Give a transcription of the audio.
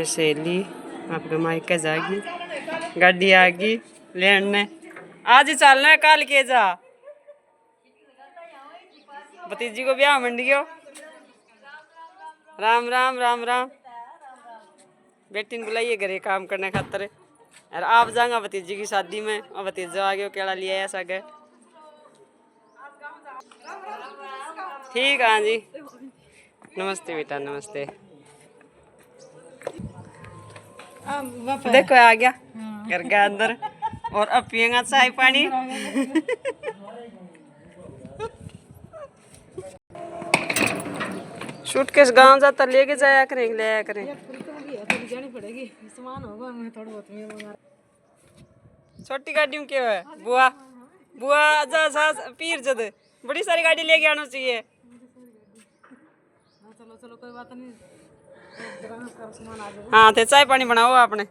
सहेली आपके मायके जागी, गाड़ी आगी लेने आज ही चलना है, कल के जा भतीजी को ब्याह मंड गयो। राम राम राम राम। बेटी ने बुलाइए घरे काम करने खातर और आप जाऊंगा भतीजी की शादी में और भतीजा आ गया केड़ा लिया ऐसा गए। ठीक है जी, नमस्ते बेटा नमस्ते। देखो आ गया घर के अंदर और अब पियेगा चाय पानी। सूटकेस गांव जाता लेके जाया करें ले आया करें। छोटी गाड़ी में क्या है बुआ बुआ जा सास पीर जद बड़ी सारी गाड़ी लेके आना चाहिए। चलो चलो कोई बात नहीं। हाँ थे चाय पानी बनाओ आपने।